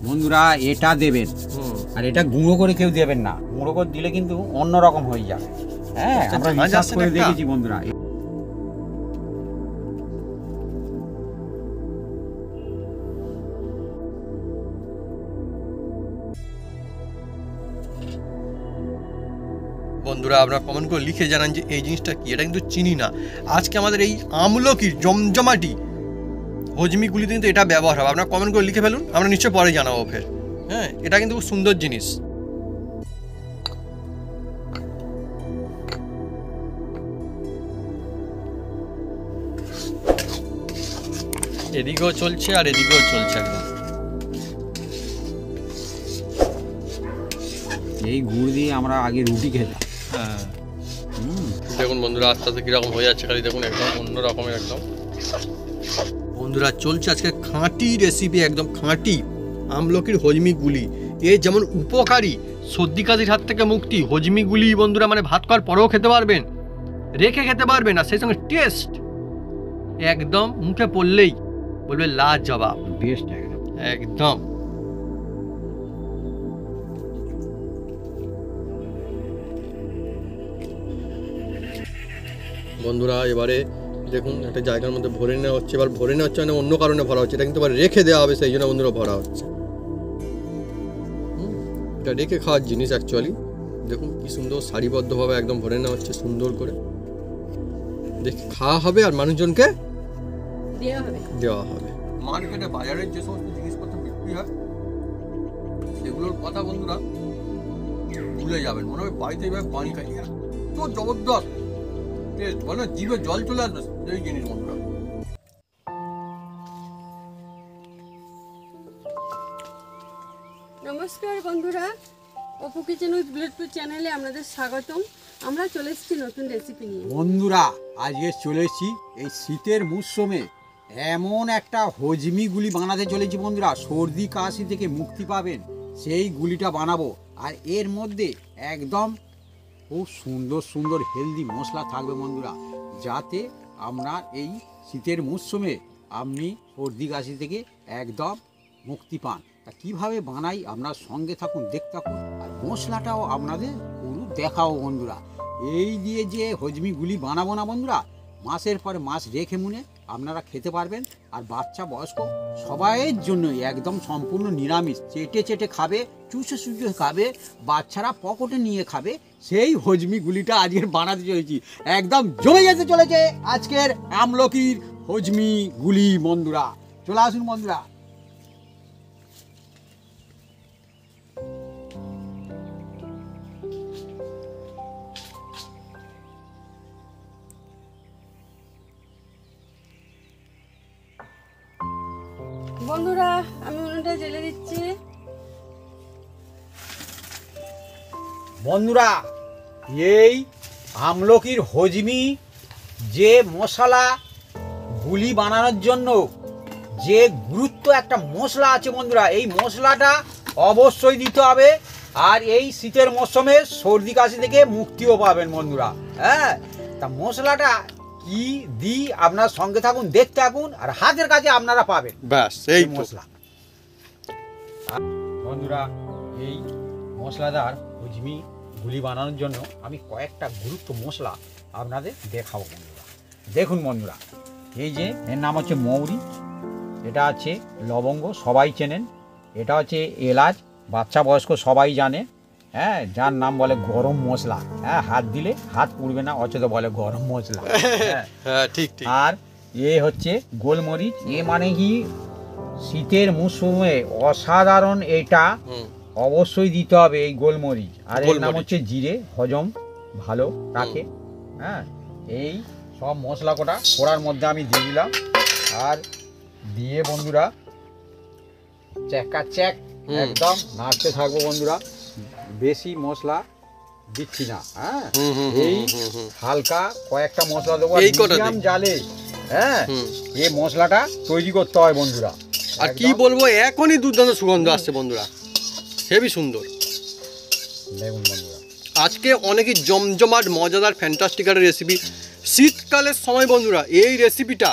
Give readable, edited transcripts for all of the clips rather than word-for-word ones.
বন্ধুরা এটা দেবেন, আর এটা গুঁড়ো করে কেউ দেবেন না। গুঁড়ো করে দিলে কিন্তু অন্যরকম হয়ে যাবে। হ্যাঁ, আমরা রিসার্চ করে দেখেছি বন্ধুরা। বন্ধুরা আপনারা কমেন্ট করে লিখে জানান যে এই জিনিসটা কি। এটা কিন্তু চিনি না। আজকে আমাদের এই আমলকির জমজমাটি হজমিগুলিতে কিন্তু এটা ব্যবহার হবে। আপনারা কমেন্ট করে লিখে ফেলুন, আমরা নিশ্চয়ই পরে জানাবো ফের। হ্যাঁ, এটা কিন্তু খুব সুন্দর জিনিস। এদিকেও চলছে আর এদিকেও চলছে একদম। এই গুড় দিয়ে আমরা আগে রুটি খেতাম। হ্যাঁ, দেখুন বন্ধুরা আস্তে আস্তে কিরকম হয়ে যাচ্ছে, খালি দেখুন একদম অন্য রকমের একদম। বন্ধুরা চলছে আজকে খাঁটি রেসিপি, একদম খাঁটি আমলকির হজমিগুলি। এর যেমন উপকারী, সর্দি কাশির হাত থেকে মুক্তি। হজমিগুলি বন্ধুরা মানে ভাত খাওয়ার পরেও খেতে পারবেন, রেখে খেতে পারবেন, আর সেই সঙ্গে টেস্ট একদম মুখে পড়লেই বলবে লাজবাব, বেস্ট একদম একদম। বন্ধুরা এবারে দেখুন একটা জায়গার মধ্যে ভরে নেওয়া হচ্ছে। এবার ভরে নেওয়া হচ্ছে মানে অন্য কারণে ভরা হচ্ছে, এটা কিন্তু আবার রেখে দেওয়া হবে, সেই জন্য বন্ধুরা ভরা হচ্ছে। এটা রেখে খাওয়ার জিনিস অ্যাকচুয়ালি। দেখুন কি সুন্দর সারিবদ্ধভাবে একদম ভরে নেওয়া হচ্ছে সুন্দর করে। দেখে খাওয়া হবে আর মানুষজনকে দেওয়া হবে। মার্কেটে বাজারের যে সমস্ত জিনিসপত্র বিক্রি হয় সেগুলোর কথা বন্ধুরা ভুলে যাবেন। মনে হয় বাড়িতে এইভাবে পানি খাই, এত জবরদস্ত টেস্ট, মানে জিভে জল চলে আসবে এই জিনিস বন্ধুরা। নমস্কার বন্ধুরা, অপু কিচেন উইথ বুলেটপ্রুফ চ্যানেলে আপনাদের স্বাগতম। আমরা চলে এসেছি নতুন রেসিপি নিয়ে। বন্ধুরা আজকে চলে এসেছি এই শীতের মরশুমে এমন একটা হজমি গুলি বানাতে চলেছি বন্ধুরা। সর্দি কাশি থেকে মুক্তি পাবেন সেই গুলিটা বানাবো। আর এর মধ্যে একদম খুব সুন্দর সুন্দর হেলদি মশলা থাকবে বন্ধুরা, যাতে আপনার এই শীতের মরশুমে আপনি সর্দি কাশি থেকে একদম মুক্তি পান। তা কীভাবে বানাই আপনার সঙ্গে থাকুন, দেখতে থাকুন, আর মশলাটাও আপনাদের পুরো দেখাও বন্ধুরা। এই দিয়ে যে হজমিগুলি বানাবো না বন্ধুরা, মাসের পরে মাস রেখে মুনে আপনারা খেতে পারবেন। আর বাচ্চা বয়স্ক সবাইয়ের জন্য একদম সম্পূর্ণ নিরামিষ, চেটে চেটে খাবে, চুষে চুষে খাবে, বাচ্চারা পকেটে নিয়ে খাবে। সেই হজমিগুলিটা আজকের বানাতে চলেছি, একদম জমে যেতে চলেছে আজকের আমলকির হজমিগুলি বন্ধুরা। চলে আসুন বন্ধুরা। বন্ধুরা আমি উনুনটা জ্বেলে দিচ্ছি। বন্ধুরা এই আমলকির হজমি যে মশলা গুলি বানানোর জন্য যে গুরুত্ব একটা মশলা আছে বন্ধুরা, এই মশলাটা অবশ্যই দিতে হবে। আর এই শীতের মরশুমে সর্দি কাশি থেকে মুক্তিও পাবেন বন্ধুরা। হ্যাঁ, তা মশলাটা কি দিই আপনার সঙ্গে থাকুন, দেখতে থাকুন, আর হাতের কাছে আপনারা পাবেন ব্যাস এই মশলা। বন্ধুরা এই মশলাদার হজমি গুলি বানানোর জন্য আমি কয়েকটা গুরুত্ব মশলা আপনাদের দেখাবো বন্ধুরা। দেখুন বন্ধুরা, এই যে এর নাম হচ্ছে মৌরি, এটা আছে লবঙ্গ, সবাই চেনেন। এটা হচ্ছে এলাচ, বাচ্চা বয়স্ক সবাই জানে। হ্যাঁ, যার নাম বলে গরম মশলা। হ্যাঁ, হাত দিলে হাত পুড়বে না, অচেত বলে গরম মশলা। হ্যাঁ ঠিক ঠিক। আর এ হচ্ছে গোলমরিচ। এ মানে কি শীতের মৌসুমে অসাধারণ, এটা অবশ্যই দিতে হবে এই গোলমরিচ। আর এর নাম হচ্ছে জিরে, হজম ভালো রাখে। হ্যাঁ, এই সব মশলা কড়ার মধ্যে আমি দিয়ে দিলাম। আর দিয়ে বন্ধুরা চ্যাক একদম নাড়তে থাকবো বন্ধুরা। বেশি মশলা দিচ্ছি না। হ্যাঁ, এই হালকা কয়েকটা মশলা দেবো মিডিয়াম জালে। হ্যাঁ, এই মশলাটা তৈরি করতে হয় বন্ধুরা। আর কি বলবো, এখনই দুর্দান্ত সুগন্ধ আসছে বন্ধুরা, হেবি সুন্দর। দেখুন বন্ধুরা, আজকে অনেকই জমজমাট মজাদার ফ্যান্টাস্টিকার রেসিপি শীতকালের সময় বন্ধুরা। এই রেসিপিটা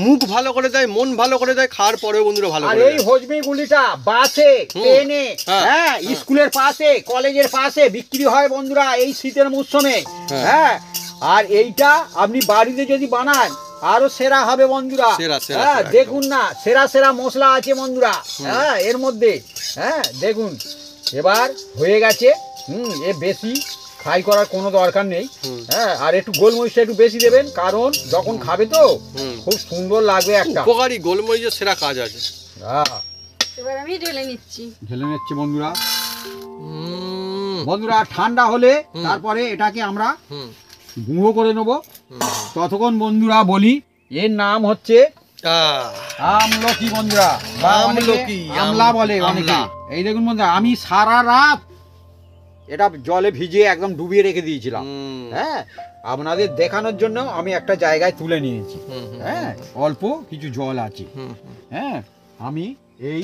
মুখ ভালো করে দেয়, মন ভালো করে দেয়, খাওয়ার পরেও বন্ধুরা ভালো আর করে এই দেয়। হজমি গুলিটা বাসে, ট্রেনে, হ্যাঁ স্কুলের পাশে, কলেজের পাশে বিক্রি হয় বন্ধুরা এই শীতের মৌসুমে। হ্যাঁ, আর এইটা আপনি বাড়িতে যদি বানান আরো সেরা হবে বন্ধুরা। হ্যাঁ দেখুন না, সেরা সেরা মশলা আছে বন্ধুরা হ্যাঁ এর মধ্যে। হ্যাঁ দেখুন এবার হয়ে গেছে। এ বেশি ফ্রাই করার কোনো দরকার নেই। হ্যাঁ, আর একটু গোলমরিচটা একটু বেশি দেবেন, কারণ যখন খাবে তো খুব সুন্দর লাগবে একটা। উপকারী গোলমরিচের সেরা কাজ আছে। হ্যাঁ, এবার আমি ঢেলে নিচ্ছি। ঢেলে নিচ্ছি বন্ধুরা। বন্ধুরা ঠান্ডা হলে তারপরে এটাকে আমরা গুঁড়ো করে নেবো। ততক্ষণ বন্ধুরা বলি এর নাম হচ্ছে আমলকি বন্ধুরা, বা আমলকি, আমলা বলে অনেকে। এই দেখুন বন্ধুরা, আমি সারা রাত এটা জলে ভিজিয়ে একদম ডুবিয়ে রেখে দিয়েছিলাম। হ্যাঁ, আপনাদের দেখানোর জন্য আমি একটা জায়গায় তুলে নিয়েছি। হ্যাঁ, অল্প কিছু জল আছে। হ্যাঁ, আমি এই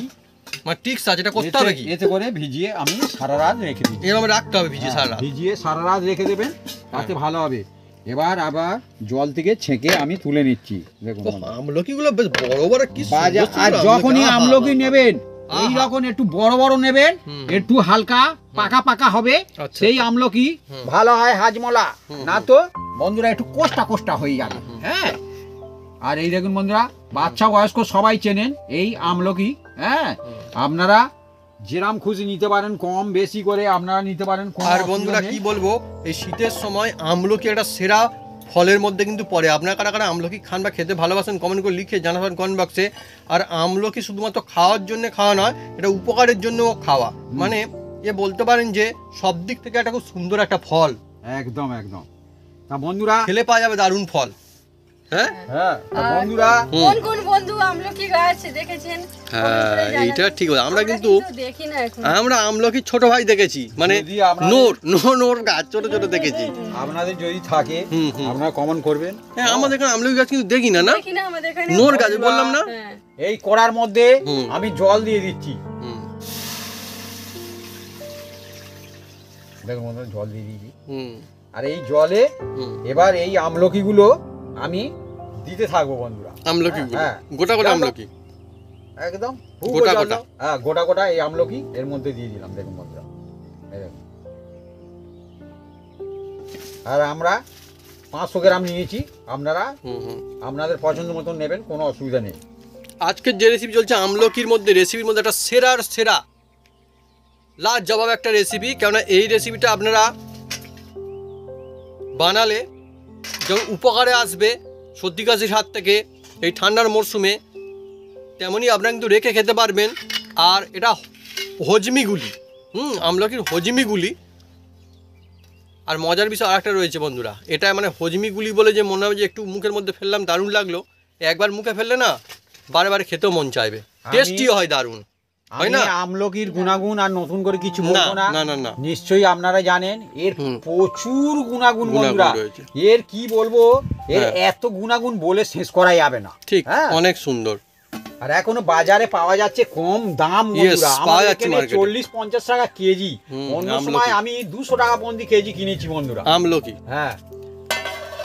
মানে টিক্স আছে, এটা করতে হবে কি? এতে করে ভিজিয়ে আমি সারা রাত রেখে দিই। এরকম রাখতে হবে ভিজিয়ে সারা রাত। ভিজিয়ে সারা রাত রেখে দেবেন, তাতে ভালো হবে। এবার আবার জল থেকে ছেঁকে আমি তুলে নিচ্ছি। দেখুন আমলকিগুলো বেশ বড় বড়, কি বাজার। আর যখনই আমলকি নেবেন এই রকম একটু বড় বড় নেবেন, একটু হালকা পাকা পাকা হবে সেই আমলকি ভালো হয় হাজমলা। না তো বন্ধুরা একটু কোষ্টা কোষ্টা হয়ে যাবে। হ্যাঁ, আর এই দেখুন বন্ধুরা, বাচ্চা বয়স্ক সবাই চেনেন এই আমলকি। হ্যাঁ, আপনারা যেরাম খুশি নিতে পারেন, কম বেশি করে আপনারা নিতে পারেন। আর বন্ধুরা কি বলবো, এই শীতের সময় আমলকি একটা সেরা ফলের মধ্যে কিন্তু পড়ে। আপনারা কারা কারা আমলকি খান বা খেতে ভালোবাসেন কমেন্ট করে লিখে জানাবেন কমেন্ট বক্সে। আর আমলকি শুধুমাত্র খাওয়ার জন্য খাওয়া নয়, এটা উপকারের জন্যও খাওয়া। মানে এ বলতে পারেন যে সব দিক থেকে একটা খুব সুন্দর একটা ফল। একদম একদম। তা বন্ধুরা খেলে পাওয়া যাবে দারুণ ফল। হ্যাঁ হ্যাঁ, বন্ধুরা কোন কোন বন্ধু আমলকি গাছ দেখেছেন? হ্যাঁ, এইটা ঠিক আছে। আমরা কিন্তু দেখি না এখন। আমরা আমলকি ছোট ভাই দেখেছি, মানে যদি আপনাদের- নোর গাছ ছোট ছোট দেখেছি। আপনাদের যদি থাকে আপনারা কমেন্ট করবেন। হ্যাঁ, আমাদের এখানে আমলকি গাছ কিন্তু দেখি না। না দেখি না আমাদের এখানে। নোর গাছ বললাম না। হ্যাঁ। এই কড়ার মধ্যে আমি জল দিয়ে দিচ্ছি। দেখুন বন্ধুরা, জল দিয়ে দিয়েছি। আর এই জলে এবার এই আমলকি গুলো আমি দিতে থাকবো বন্ধুরা। আমলকি হ্যাঁ, গোটা গোটা আমলকি একদম গোটা গোটা। হ্যাঁ, গোটা গোটা এই আমলকি এর মধ্যে দিয়ে দিলাম। দেখুন বন্ধুরা, এই দেখুন। আর আমরা 500 গ্রাম নিয়েছি। আপনারা আপনাদের পছন্দ মতন নেবেন, কোনো অসুবিধা নেই। আজকের যে রেসিপি চলছে আমলকির মধ্যে, রেসিপির মধ্যে একটা সেরার সেরা লাজবাব একটা রেসিপি। কেননা এই রেসিপিটা আপনারা বানালে যেমন উপকারে আসবে সর্দি কাশির হাত থেকে এই ঠান্ডার মরশুমে, তেমনই আপনারা কিন্তু রেখে খেতে পারবেন। আর এটা হজমিগুলি, আমলকির হজমিগুলি। আর মজার বিষয় আর একটা রয়েছে বন্ধুরা, এটা মানে হজমিগুলি বলে যে মনে হবে যে একটু মুখের মধ্যে ফেললাম দারুণ লাগলো, একবার মুখে ফেললে না বারে বারে খেতেও মন চাইবে, টেস্টিও হয় দারুণ, হয় না? আমলকির গুণাগুণ আর নতুন করে কিছু বলবো না। না না না, নিশ্চয়ই আপনারা জানেন এর প্রচুর গুণাগুণ বন্ধুরা। এর কি বলবো, এর এত গুণাগুণ বলে শেষ করা যাবে না। ঠিক, অনেক সুন্দর। আর এখনো বাজারে পাওয়া যাচ্ছে কম দাম বন্ধুরা। আমাদের এখানে 40-50 টাকা কেজি, অন্য সময় আমি 200 টাকা পর্যন্ত কেজি কিনেছি বন্ধুরা আমলকি। হ্যাঁ,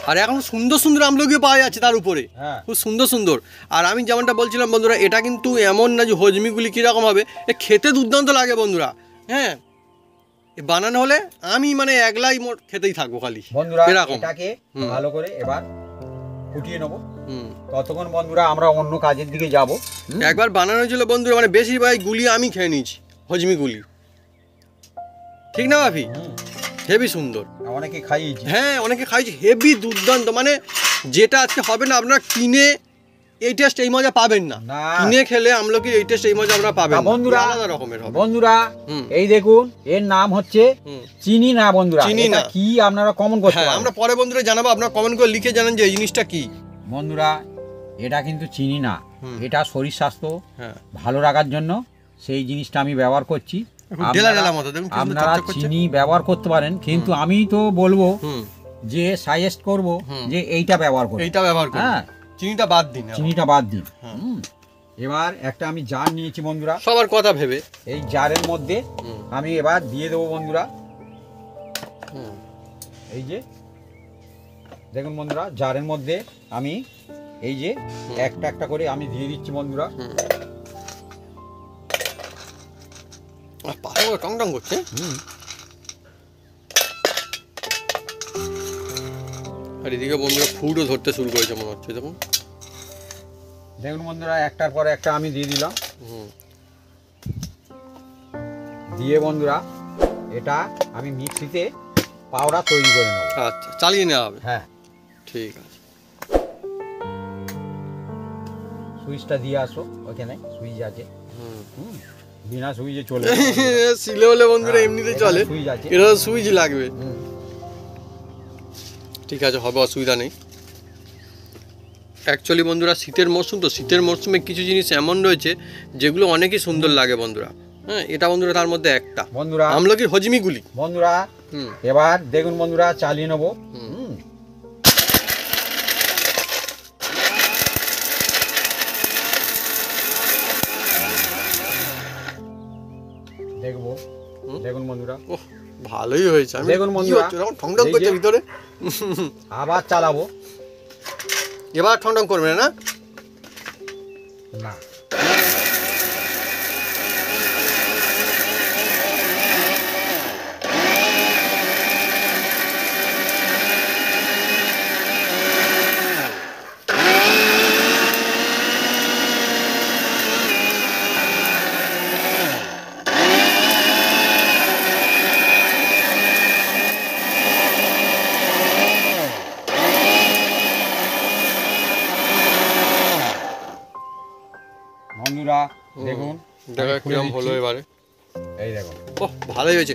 আর এখন সুন্দর সুন্দর আমলকিও পাওয়া যাচ্ছে তার উপরে, খুব সুন্দর সুন্দর। আর আমি যেমনটা বলছিলাম বন্ধুরা, এটা কিন্তু এমন না যে হজমিগুলি কীরকম হবে, এ খেতে দুর্দান্ত লাগে বন্ধুরা। হ্যাঁ, বানানো হলে আমি মানে একলাই মোট খেতেই থাকবো খালি বন্ধুরা। এরকম। এটাকে ভালো করে এবার ফুটিয়ে নেবো। ততক্ষণ বন্ধুরা আমরা অন্য কাজের দিকে যাব। একবার বানানো ছিল বন্ধুরা, মানে বেশিরভাগ গুলি আমি খেয়ে নিয়েছি, হজমি গুলি, ঠিক না ভাবি? হেভি সুন্দর, অনেকে খাইয়েছি। হ্যাঁ, অনেকে খাইছি, হেভি দুর্দান্ত। মানে যেটা আজকে হবে না, আপনারা কিনে এই টেস্ট এই মজা পাবেন না। কিনে খেলে আমলকি এই টেস্ট এই মজা আপনারা পাবেন না বন্ধুরা, আলাদা রকমের হবে বন্ধুরা। এই দেখুন, এর নাম হচ্ছে চিনি না বন্ধুরা। চিনি না কি আপনারা কমেন্ট করতে পারেন, আমরা পরে বন্ধুরা জানাবো। আপনারা কমেন্ট করে লিখে জানান যে এই জিনিসটা কি বন্ধুরা। এটা কিন্তু চিনি না, এটা শরীর স্বাস্থ্য ভালো রাখার জন্য সেই জিনিসটা আমি ব্যবহার করছি। আপনারা চিনি ব্যবহার করতে পারেন, কিন্তু আমি তো বলবো যে সাজেস্ট করব যে এইটা ব্যবহার করুন, এইটা ব্যবহার করুন। হ্যাঁ, চিনিটা বাদ দিন, চিনিটা বাদ দিন। এবার একটা আমি জার নিয়েছি বন্ধুরা, সবার কথা ভেবে। এই জারের মধ্যে আমি এবার দিয়ে দেবো বন্ধুরা। এই যে দেখুন বন্ধুরা, জারের মধ্যে আমি এই যে একটা একটা করে আমি দিয়ে দিচ্ছি বন্ধুরা। পাশে টং টং করছে। আর এদিকে বন্ধুরা ফুটও ধরতে শুরু করেছে মনে হচ্ছে। দেখুন দেখুন বন্ধুরা, একটার পর একটা আমি দিয়ে দিলাম। দিয়ে বন্ধুরা এটা আমি মিক্সিতে পাউডার তৈরি করে নেব। আচ্ছা, চালিয়ে নেওয়া হবে। হ্যাঁ ঠিক আছে। সুইচটা দিয়ে আসো, ওখানে সুইচ আছে। বিনা সুইচে চলে সিলে হলে বন্ধুরা এমনিতে চলে, সুইচ আছে, এটা সুইচ লাগবে। ঠিক আছে, হবে, অসুবিধা নেই। অ্যাকচুয়ালি বন্ধুরা শীতের মরশুম তো, শীতের মরশুমে কিছু জিনিস এমন রয়েছে যেগুলো অনেকই সুন্দর লাগে বন্ধুরা। হ্যাঁ, এটা বন্ধুরা তার মধ্যে একটা বন্ধুরা আমলকির হজমিগুলি বন্ধুরা। এবার দেখুন বন্ধুরা চালিয়ে নেবো। দেখবো, দেখুন বন্ধুরা, ওহ ভালোই হয়েছে। দেখুন বন্ধুরা, ঠং ঠং করছে ভিতরে। আবার চালাবো। এবার ঠং ঠং করবে না? না, বন্ধুরা দেখুন কিরকম হলো এবারে। এই দেখুন, ওহ ভালোই হয়েছে।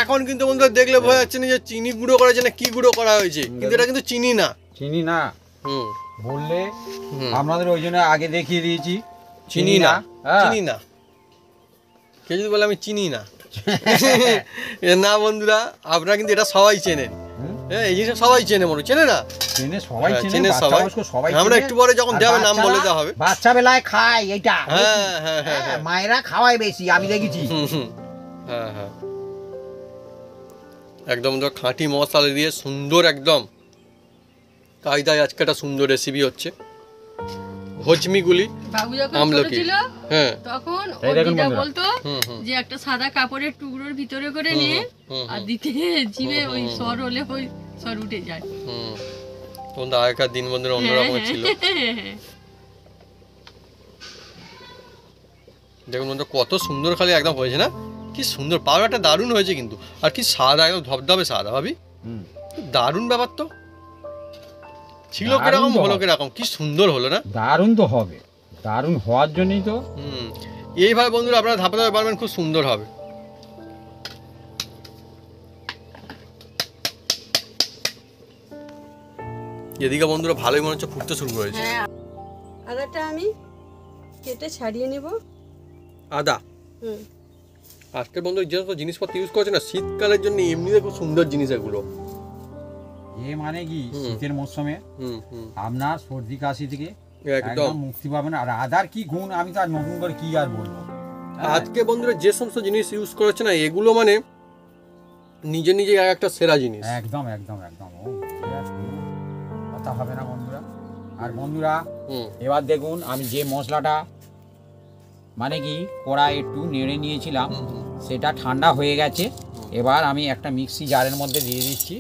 এখন কিন্তু বন্ধুরা দেখলে বোঝা যাচ্ছে না যে চিনি গুঁড়ো করা হয়েছে না কি গুঁড়ো করা হয়েছে, কিন্তু এটা কিন্তু চিনি না। চিনি না বললে আপনাদের ওই জন্য আগে দেখিয়ে দিয়েছি চিনি না। চিনি না, কেউ যদি বলে আমি চিনি না না বন্ধুরা, আপনারা কিন্তু এটা সবাই চেনেন। হ্যাঁ, এই জিনিসটা সবাই চেনে, মনে চেনে না? চেনে সবাই, চেনে সবাই। আমরা একটু পরে যখন দেওয়া নাম বলে দেওয়া হবে। বাচ্চা বেলায় খায় এটা। হ্যাঁ হ্যাঁ হ্যাঁ, মায়েরা খাওয়ায় বেশি, আমি দেখেছি। হ্যাঁ হ্যাঁ, একদম খাঁটি মশলা দিয়ে সুন্দর একদম কায়দায় আজকে একটা সুন্দর রেসিপি হচ্ছে হজমিগুলি বাবু যখন আমলকি। ছিল হ্যাঁ, তখন এই ওর দেখুন দিদা বন্ধুরা। বলতো যে একটা সাদা কাপড়ের টুকরোর ভিতরে করে নিয়ে আর দিতে জিভে ওই সর হলে ওই সর উঠে যায়। তখন তো আগেকার দিন বন্ধুরা অন্যরকম ছিল। দেখুন বন্ধু কত সুন্দর খালি একদম হয়েছে না? কি সুন্দর, পাউডারটা দারুণ হয়েছে কিন্তু। আর কি সাদা, একদম ধবধবে সাদা, ভাবি দারুণ ব্যাপার তো। ছিল কিরকম, হলো কিরকম, কি সুন্দর হলো না? দারুণ তো হবে, দারুণ হওয়ার জন্যই তো। এইভাবে বন্ধুরা আপনারা ধাপে ধাপে বানাবেন, খুব সুন্দর হবে। এদিকে বন্ধুরা ভালোই মনে হচ্ছে ফুটতে শুরু করেছে। হ্যাঁ, আদাটা আমি কেটে ছাড়িয়ে নেব। আদা আজকের বন্ধু যে সমস্ত জিনিসপত্র ইউজ করছে না শীতকালের জন্য, এমনিতে খুব সুন্দর জিনিস এগুলো। মানে কি শীতের মৌসুমে আপনার সর্দি কাশি থেকে একদম মুক্তি পাবেন। আর আদার কি গুণ আমি তো আর নতুন করে কি আর বলবো। আজকে বন্ধুরা যে সমস্ত জিনিস ইউজ করেছে না এগুলো মানে নিজে নিজে একটা সেরা জিনিস। একদম একদম একদম, কথা হবে না বন্ধুরা। আর বন্ধুরা এবার দেখুন আমি যে মশলাটা মানে কি কড়াই একটু নেড়ে নিয়েছিলাম সেটা ঠান্ডা হয়ে গেছে। এবার আমি একটা মিক্সি জারের মধ্যে দিয়ে দিচ্ছি,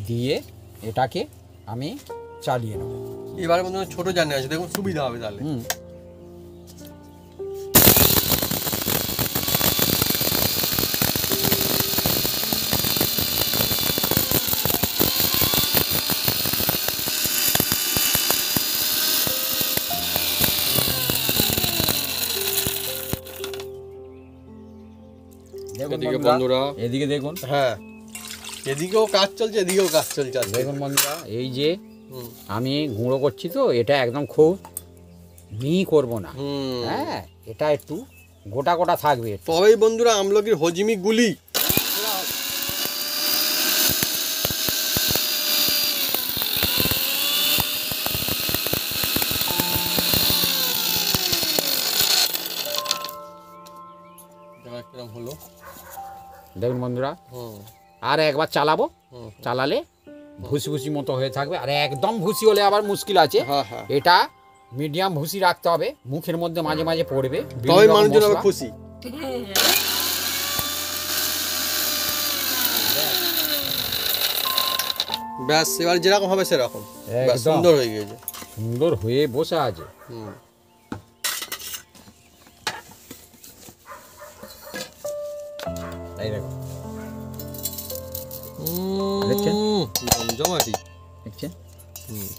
দিয়ে এটাকে আমি চালিয়ে নেব। এবারে বন্ধুরা ছোট জানে আছে, দেখুন সুবিধা হবে তাহলে। এদিকে বন্ধুরা, এদিকে দেখুন, হ্যাঁ এদিকেও কাজ চলছে, এদিকেও কাজ চলছে। দেখুন বন্ধুরা, এই যে আমি গুঁড়ো করছি তো এটা একদম খুব মিহি করব না। হ্যাঁ, এটা একটু গোটা গোটা থাকবে। তবেই বন্ধুরা আমলকির হজমি গুলি হলো। দেখুন বন্ধুরা, আর একবার চালাবো, চালালে ভুসি ভুসি মতো হয়ে থাকবে। আর একদম ভুসি হলে আবার মুশকিল আছে। এটা মিডিয়াম ভুসি রাখতে হবে, মুখের মধ্যে মাঝে মাঝে পড়বে, তবে মানুষজন হবে খুশি। ব্যাস, এবার যেরকম হবে সেরকম। ব্যাস, একদম। সুন্দর হয়ে গিয়েছে। সুন্দর হয়ে বসে আছে। হুম। এই দেখো, দেখছেন জমজমাটি। দেখছেন হুম।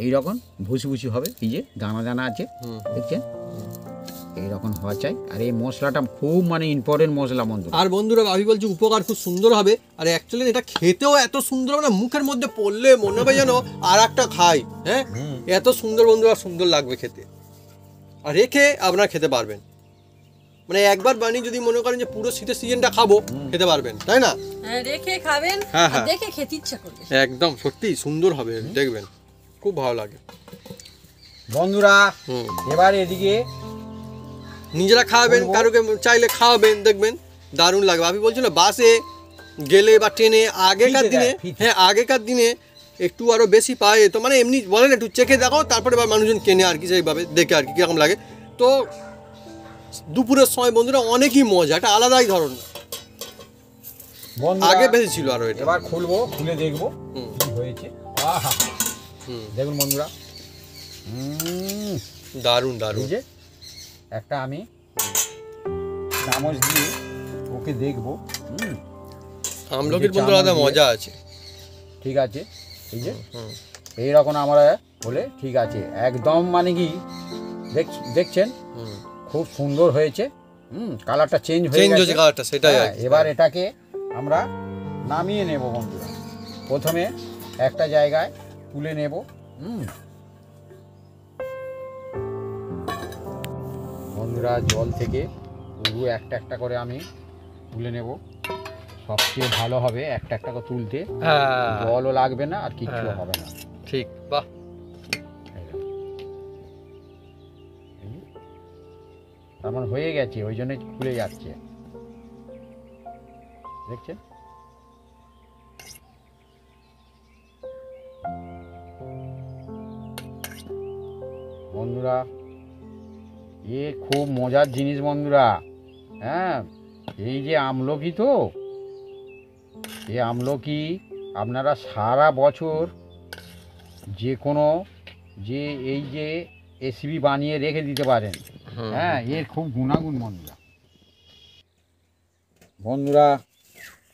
এইরকম ভুসি ভুসি হবে, এই যে দানা দানা আছে, হুম। দেখছেন এইরকম হওয়া চাই। আর এই মশলাটা খুব মানে ইম্পর্টেন্ট মশলা বন্ধু। আর বন্ধুরা আমি বলছি উপকার খুব সুন্দর হবে। আর অ্যাকচুয়ালি এটা খেতেও এত সুন্দর হবে না, মুখের মধ্যে পড়লে মনে হবে যেন আর একটা খাই। হ্যাঁ, এত সুন্দর বন্ধুরা, সুন্দর লাগবে খেতে। আর রেখে আপনারা খেতে পারবেন, মানে একবার বানিয়ে যদি মনে করেন যে পুরো শীতের সিজনটা খাবো, খেতে পারবেন, তাই না? হ্যাঁ, রেখে খাবেন, হ্যাঁ, আর হ্যাঁ। দেখে খেতে ইচ্ছা করবে। একদম সত্যি সুন্দর হবে, দেখবেন খুব ভালো লাগে বন্ধুরা হুম। এবার এদিকে নিজেরা খাওয়াবেন, কারোকে চাইলে খাওয়াবেন, দেখবেন দারুণ লাগবে। আমি বলছি না, বাসে গেলে বা ট্রেনে আগেকার ফিতে দিনে, দেয়, ফিতে। হ্যাঁ আগেকার দিনে একটু আরো বেশি পাওয়া যেত, মানে এমনি বলেন একটু চেখে দেখো, তারপরে এবার মানুষজন কেনে আর কি, সেইভাবে দেখে আর কি কিরকম লাগে। তো দুপুরের সময় বন্ধুরা অনেকই মজা, একটা আলাদাই ধরন। বন্ধুরা আগে বেশি ছিল আরো এটা। এবার খুলবো, খুলে দেখবো হুম। কি হয়েছে। আহা, হুম। দেখুন বন্ধুরা, দারুণ এই দারুণ। যে একটা আমি চামচ দিয়ে ওকে দেখবো। আমলকির যে বন্ধু চামচ আলাদা দিয়ে- মজা আছে। ঠিক আছে, এই যে হুম। এইরকম আমরা হলে ঠিক আছে একদম, মানে কি দেখছেন হুম। খুব সুন্দর হয়েছে। কালারটা চেঞ্জ হয়ে চেঞ্জ গেছে। হয়েছে কালারটা, সেটাই আর হ্যাঁ, কি। এবার এটাকে আমরা নামিয়ে নেব বন্ধুরা। প্রথমে একটা জায়গায় তুলে নেব। বন্ধুরা জল থেকে পুরো একটা একটা করে আমি তুলে নেব, সবচেয়ে ভালো হবে একটা একটা করে তুলতে, হ্যাঁ, জলও লাগবে না আর কিচ্ছু হ্যাঁ। হবে না। ঠিক, বাহ। আমার হয়ে গেছে, ওই জন্য খুলে যাচ্ছে, দেখছেন। বন্ধুরা এ খুব মজার জিনিস বন্ধুরা। হ্যাঁ, এই যে আমলকি, তো এই আমলকি আপনারা সারা বছর যে কোনো যে এই যে রেসিপি বানিয়ে রেখে দিতে পারেন। হ্যাঁ, এর খুব গুণাগুণ বন্ধুরা। বন্ধুরা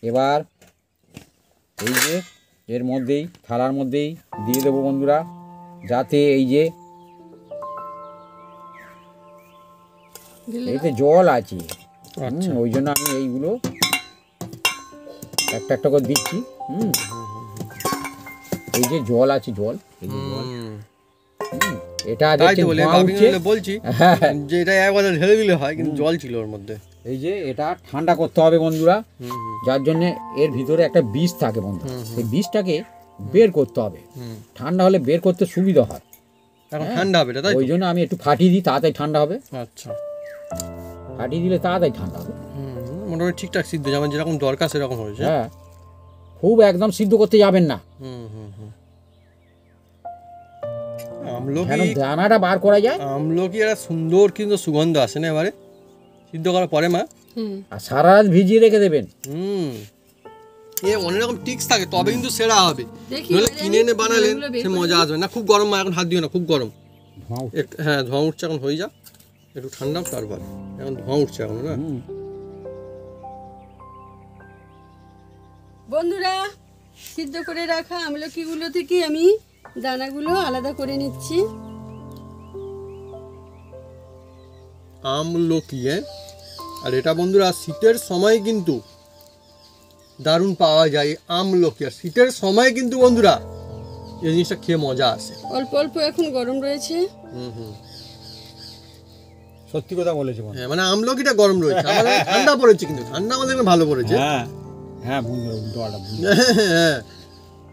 এবার এই যে এর মধ্যেই থালার মধ্যেই দিয়ে দেবো বন্ধুরা, যাতে এই যে দিলে এতে জল আছে, আচ্ছা। ওই জন্য আমি এইগুলো একটা একটা করে দিচ্ছি। এই যে জল আছে, জল, এই যে জল, এটা তাই দেখছেন তো বলে ধোঁয়া ভাবি উঠছে। বলছি হ্যাঁ, যে এটা একবার ঢেলে দিলে হয়, কিন্তু জল ছিল ওর মধ্যে। এই যে এটা ঠান্ডা করতে হবে বন্ধুরা, হুম, হুম, যার জন্য এর ভিতরে একটা বীজ থাকে বন্ধু, সেই বীজটাকে বের করতে হবে। হুম। ঠান্ডা হলে বের করতে সুবিধা হয়, এখন ঠান্ডা হবে এটা, তাই ওই তো? জন্য আমি একটু ফাটিয়ে দিই, তাড়াতাড়ি ঠান্ডা হবে। আচ্ছা। ফাটিয়ে দিলে তাড়াতাড়ি ঠান্ডা হবে। মোটামুটি ঠিকঠাক সিদ্ধ, যেমন যেরকম দরকার সেরকম হয়েছে। হ্যাঁ, খুব একদম সিদ্ধ করতে যাবেন না, হুম, হুম, হুম। যেন আমলকি, দানাটা বার করা যায়। আমলকি একটা সুন্দর কিন্তু সুগন্ধ আসে না এবারে সিদ্ধ করার পরে, মা? আর সারা রাত ভিজিয়ে রেখে দেবেন। এ অনেক রকম টিক্স থাকে, তবে কিন্তু সেরা হবে। দেখি, নইলে এবার কিনে এনে আমি বানালেন এগুলো বের সে করে মজা আসবে না। খুব গরম, মা এখন হাত দিও না, খুব গরম। ধোঁয়া উঠছে। হ্যাঁ, ধোঁয়া উঠছে, এখন হয়ে যাক, একটু ঠান্ডা হোক তারপর। এখন ধোঁয়া উঠছে এখন, না? বন্ধুরা সিদ্ধ করে রাখা আমলকিগুলো থেকে আমি দানাগুলো আলাদা করে নিচ্ছি। আমলকি, আর এটা বন্ধুরা শীতের সময় কিন্তু দারুণ পাওয়া যায় আমলকি। আর শীতের সময় কিন্তু বন্ধুরা এই জিনিসটা খেয়ে মজা আসে। অল্প অল্প এখন গরম রয়েছে। সত্যি কথা বলেছে বন্ধু। হ্যাঁ, মানে আমলকিটা গরম রয়েছে, আমাদের ঠান্ডা পড়েছে, কিন্তু ঠান্ডা আমাদের এখানে ভালো পড়েছে। হ্যাঁ হ্যাঁ বন্ধুরা, উল্টো আটা হ্যাঁ,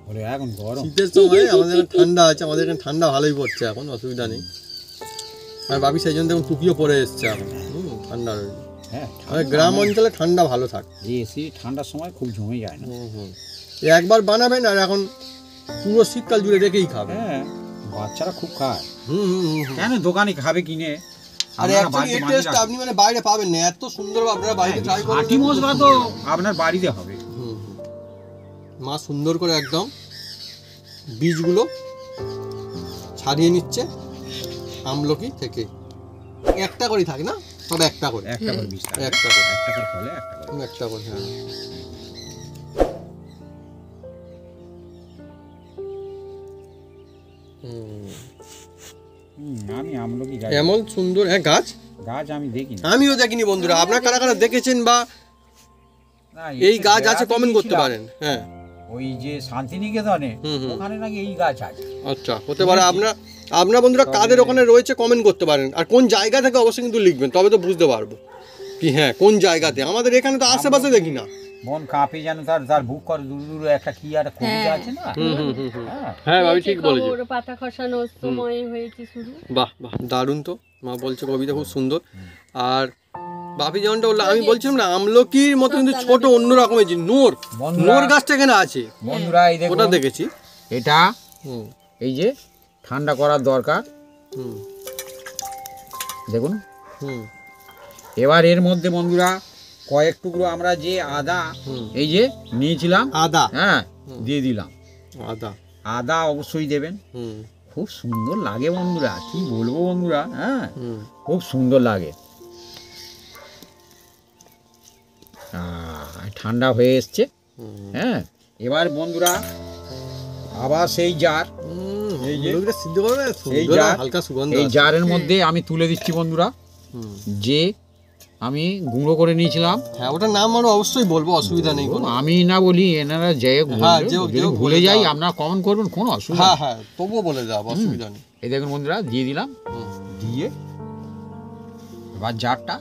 বলে এখন গরম। শীতের সময় আমাদের এখানে ঠান্ডা আছে, আমাদের এখানে ঠান্ডা ভালোই পড়ছে এখন, অসুবিধা নেই। আর ভাবি সেই জন্য দেখুন টুপিও পরে এসছে এখন, ঠান্ডা রয়েছে। হ্যাঁ, আমাদের গ্রাম অঞ্চলে ঠান্ডা ভালো থাকে। এসি ঠান্ডার সময় খুব জমে যায় না। একবার বানাবেন আর এখন পুরো শীতকাল জুড়ে রেখেই খাবেন। হ্যাঁ, বাচ্চারা খুব খায়। কেন দোকানে খাবে কিনে? আর আপনারা অ্যাকচুয়ালি বাড়িতে এই মাটি টেস্ট রাখবেন। আপনি মানে বাইরে পাবেন না, এত সুন্দর আপনারা বাড়িতে ট্রাই করুন। খাঁটি মশলা তো আপনার বাড়িতে হবে। মা সুন্দর করে একদম বীজগুলো ছাড়িয়ে নিচ্ছে আমলকি থেকে। একটা করে থাকে না, সব একটা করে, একটা করে বীজ থাকবে। একটা করে, একটা করে ফলে একটা করে। একটা করে, হ্যাঁ। আমি আমলকি গাছ, এমন সুন্দর, হ্যাঁ গাছ গাছ আমি দেখি না। আমিও দেখিনি বন্ধুরা, আপনার কারা কারা দেখেছেন বা না, এই গাছ আছে বেড়াতে কমেন্ট করতে গিয়েছিলাম, পারেন। হ্যাঁ, ওই যে শান্তিনিকেতনে, ওখানে নাকি এই গাছ আছে। আচ্ছা, হতে পারে। আপনার বন্ধুরা কাদের ওখানে রয়েছে কমেন্ট করতে পারেন, আর কোন জায়গা থেকে অবশ্যই কিন্তু লিখবেন, তবে তো বুঝতে পারবো কি হ্যাঁ কোন জায়গাতে। আমাদের এখানে তো আশেপাশে দেখি না। মন কাঁপে যেন, তার বুক করে দূর দূর একটা কি আর কবিতা আছে না। হ্যাঁ। হ্যাঁ ভাবি ঠিক বলেছি। খবর, পাতা খসানোর সময় হয়েছে শুরু। বাহ বাহ, দারুণ তো। মা বলছে কবিতা খুব সুন্দর। আর বাপি যেমনটা বললো, আমি বলছিলাম না আমলকির মতো কিন্তু ছোট অন্য রকমের জিনিস, নোর গাছটা এখানে আছে বন্ধুরা, এই দেখুন, ওটা দেখেছি। এটা এই যে ঠান্ডা করার দরকার, দেখুন। এবার এর মধ্যে বন্ধুরা কয়েক টুকরো আমরা যে আদা এই যে নিয়েছিলাম, আদা, হ্যাঁ দিয়ে দিলাম। আদা, আদা অবশ্যই দেবেন। খুব সুন্দর লাগে বন্ধুরা, কি বলবো বন্ধুরা, হ্যাঁ খুব সুন্দর লাগে। ঠান্ডা হয়ে এসছে। হ্যাঁ, এবার বন্ধুরা আবার সেই জার, এই যে সিদ্ধ করবে, এই জার, হালকা সুগন্ধ, এই জারের মধ্যে আমি তুলে দিচ্ছি বন্ধুরা যে আমি গুঁড়ো করে নিয়েছিলাম। হ্যাঁ, ওটার নাম আমরা অবশ্যই বলবো, অসুবিধা নেই কোনো। আমি না বলি, এনারা যে ভুলে যাই, আপনারা কমেন্ট করবেন, কোনো অসুবিধা হ্যাঁ হ্যাঁ, তবুও বলে দাও, অসুবিধা নেই। এই দেখুন বন্ধুরা, দিয়ে দিলাম। দিয়ে এবার জারটা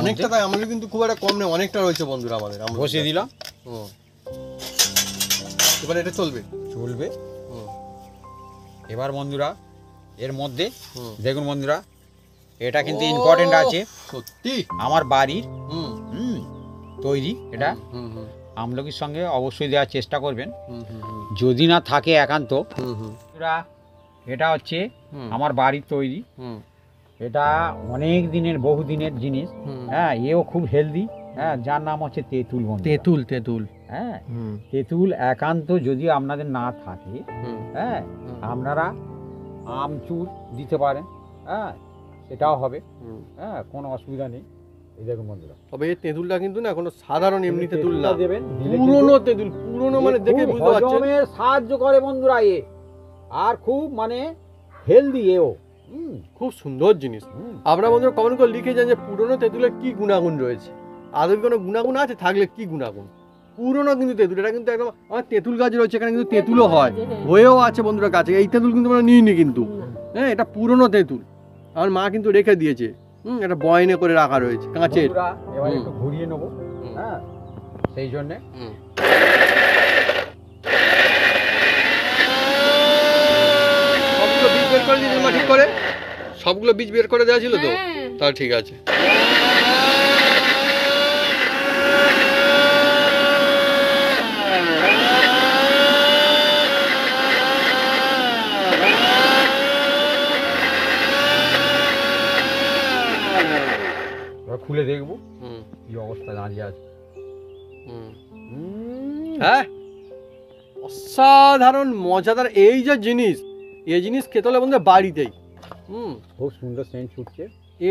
অনেকটা, তাই আমাদের কিন্তু খুব একটা কম নেই, অনেকটা রয়েছে বন্ধুরা আমাদের। আমরা বসিয়ে দিলাম। এবার এটা চলবে, চলবে। এবার বন্ধুরা এর মধ্যে দেখুন বন্ধুরা, এটা কিন্তু ইম্পর্টেন্ট আছে, সত্যি আমার বাড়ির তৈরি। এটা আমলকির সঙ্গে অবশ্যই দেওয়ার চেষ্টা করবেন, যদি না থাকে একান্ত। বন্ধুরা, এটা হচ্ছে আমার বাড়ির তৈরি। এটা অনেক দিনের, বহু দিনের জিনিস। হ্যাঁ, এও খুব হেলদি। হ্যাঁ, যার নাম হচ্ছে তেঁতুল বন্ধু। তেঁতুল। হ্যাঁ, তেঁতুল একান্ত যদি আপনাদের না থাকে, হ্যাঁ আপনারা আমচুর দিতে পারেন, হ্যাঁ সেটাও হবে। হ্যাঁ, কোনো অসুবিধা নেই। এই দেখুন বন্ধুরা, তবে এই তেঁতুলটা কিন্তু না কোনো সাধারণ এমনি তেঁতুল না, দেবেন, পুরনো তেঁতুল, পুরনো মানে দেখে বুঝতে পারছেন। হজমের সাহায্য করে বন্ধুরা এ, আর খুব মানে হেলদি এও। খুব সুন্দর জিনিস। আপনারা বন্ধুরা কমেন্ট করে লিখে যান যে পুরনো তেঁতুলের কি গুণাগুণ রয়েছে, আদৌ কোনো গুণাগুণ আছে, থাকলে কি গুণাগুণ। পুরনো কিন্তু তেঁতুল, এটা কিন্তু একদম আমার তেঁতুল গাছ রয়েছে, এখানে কিন্তু তেঁতুলও হয়, হয়েও আছে বন্ধুরা গাছে। এই তেঁতুল কিন্তু আমরা নিইনি কিন্তু, হ্যাঁ এটা পুরনো তেঁতুল, আমার মা কিন্তু রেখে দিয়েছে। এটা বয়নে করে রাখা রয়েছে কাঁচের। এবার একটু ঘুরিয়ে নেবো, হ্যাঁ সেই জন্যে। সবগুলো বীজ বের করে দিয়েছিল ঠিক করে, সবগুলো বীজ বের করে দেওয়া ছিল তো, তা ঠিক আছে। খুলে দেখবো কি অবস্থা দাঁড়িয়ে আছে। হ্যাঁ, অসাধারণ মজাদার এই যে জিনিস, এই জিনিস খেতে হলে বন্ধুরা বাড়িতেই। খুব সুন্দর সেন্ট ছুটছে।